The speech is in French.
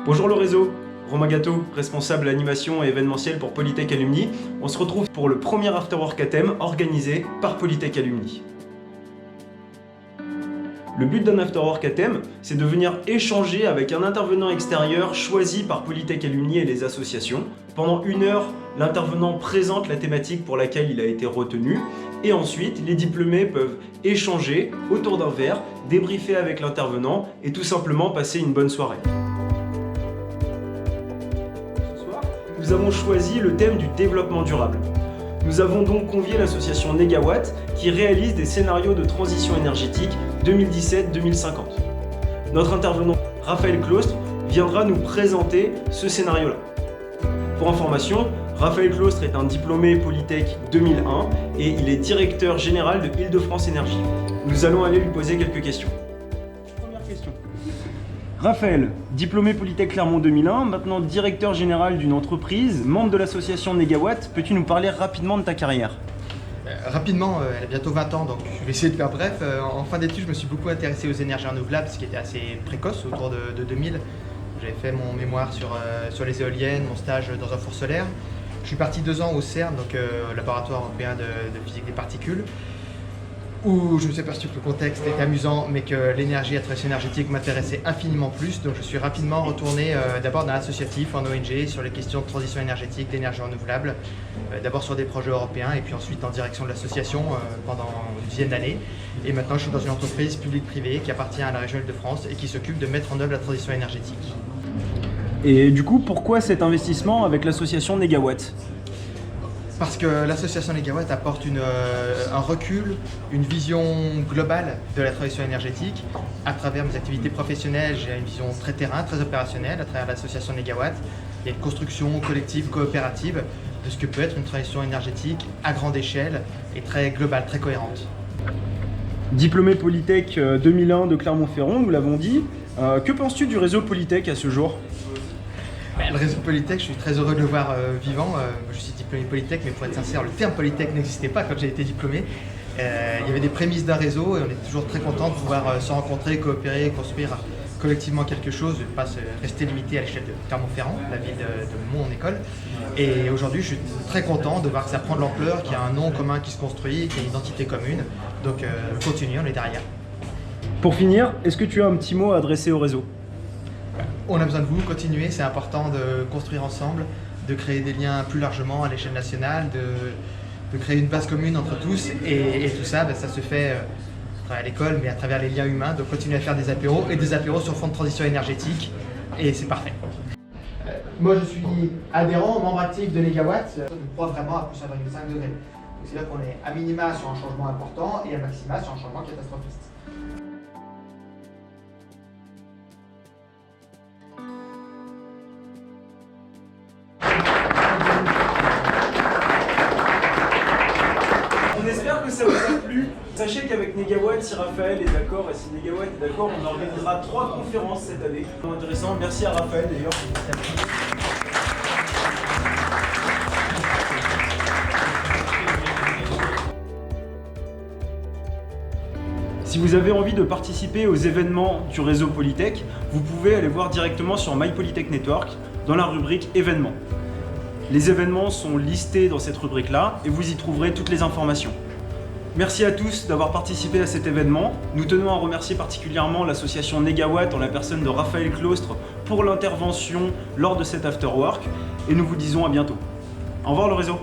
Bonjour le réseau, Romain Gâteau, responsable animation et événementiel pour Polytech Alumni. On se retrouve pour le premier afterwork à thème organisé par Polytech Alumni. Le but d'un afterwork à thème, c'est de venir échanger avec un intervenant extérieur choisi par Polytech Alumni et les associations. Pendant 1 heure, l'intervenant présente la thématique pour laquelle il a été retenu et ensuite, les diplômés peuvent échanger autour d'un verre, débriefer avec l'intervenant et tout simplement passer une bonne soirée. Ce soir, nous avons choisi le thème du développement durable. Nous avons donc convié l'association Negawatt qui réalise des scénarios de transition énergétique 2017-2050. Notre intervenant, Raphaël Claustre, viendra nous présenter ce scénario-là. Pour information, Raphaël Claustre est un diplômé Polytech 2001 et il est directeur général de Île-de-France Énergie. Nous allons aller lui poser quelques questions. Première question. Raphaël, diplômé Polytech Clermont 2001, maintenant directeur général d'une entreprise, membre de l'association Negawatt, peux-tu nous parler rapidement de ta carrière ? Rapidement, elle a bientôt 20 ans, donc je vais essayer de faire bref. En fin d'études, je me suis beaucoup intéressé aux énergies renouvelables, ce qui était assez précoce, autour de 2000. J'avais fait mon mémoire sur les éoliennes, mon stage dans un four solaire. Je suis parti 2 ans au CERN, donc laboratoire européen de physique des particules, où je me suis aperçu que le contexte était amusant, mais que l'énergie, la transition énergétique m'intéressait infiniment plus. Donc je suis rapidement retourné d'abord dans l'associatif, en ONG, sur les questions de transition énergétique, d'énergie renouvelable, d'abord sur des projets européens et puis ensuite en direction de l'association pendant une dizaine d'années. Et maintenant je suis dans une entreprise publique-privée qui appartient à la région Île-de-France et qui s'occupe de mettre en œuvre la transition énergétique. Et du coup, pourquoi cet investissement avec l'association Negawatt ? Parce que l'association Negawatt apporte un recul, une vision globale de la transition énergétique. À travers mes activités professionnelles, j'ai une vision très terrain, très opérationnelle. À travers l'association Negawatt, il y a une construction collective, coopérative de ce que peut être une transition énergétique à grande échelle et très globale, très cohérente. Diplômé Polytech 2001 de Clermont-Ferrand, nous l'avons dit. Que penses-tu du réseau Polytech à ce jour ? Le réseau Polytech, je suis très heureux de le voir vivant. Je suis diplômé Polytech, mais pour être sincère, le terme Polytech n'existait pas quand j'ai été diplômé. Il y avait des prémices d'un réseau et on est toujours très content de pouvoir se rencontrer, coopérer, construire collectivement quelque chose, de ne pas rester limité à l'échelle de Clermont-Ferrand, la ville de mon école. Et aujourd'hui, je suis très content de voir que ça prend de l'ampleur, qu'il y a un nom commun qui se construit, qu'il y a une identité commune. Donc continuez, on est derrière. Pour finir, est-ce que tu as un petit mot à adresser au réseau ? On a besoin de vous, continuez, c'est important de construire ensemble, de créer des liens plus largement à l'échelle nationale, de créer une base commune entre tous et tout ça, ça se fait à l'école mais à travers les liens humains, donc continuer à faire des apéros et des apéros sur fond de transition énergétique et c'est parfait. Moi je suis adhérent, membre actif de Negawatt, je crois vraiment à plus 1,5 degrés. C'est-à-dire qu'on est à minima sur un changement important et à maxima sur un changement catastrophiste. On espère que ça vous a plu. Sachez qu'avec Negawatt, si Raphaël est d'accord et si Negawatt est d'accord, on organisera 3 conférences cette année. Intéressant. Merci à Raphaël d'ailleurs. Si vous avez envie de participer aux événements du réseau Polytech, vous pouvez aller voir directement sur My Polytech Network dans la rubrique événements. Les événements sont listés dans cette rubrique-là et vous y trouverez toutes les informations. Merci à tous d'avoir participé à cet événement. Nous tenons à remercier particulièrement l'association Negawatt en la personne de Raphaël Claustre pour l'intervention lors de cet afterwork et nous vous disons à bientôt. Au revoir le réseau.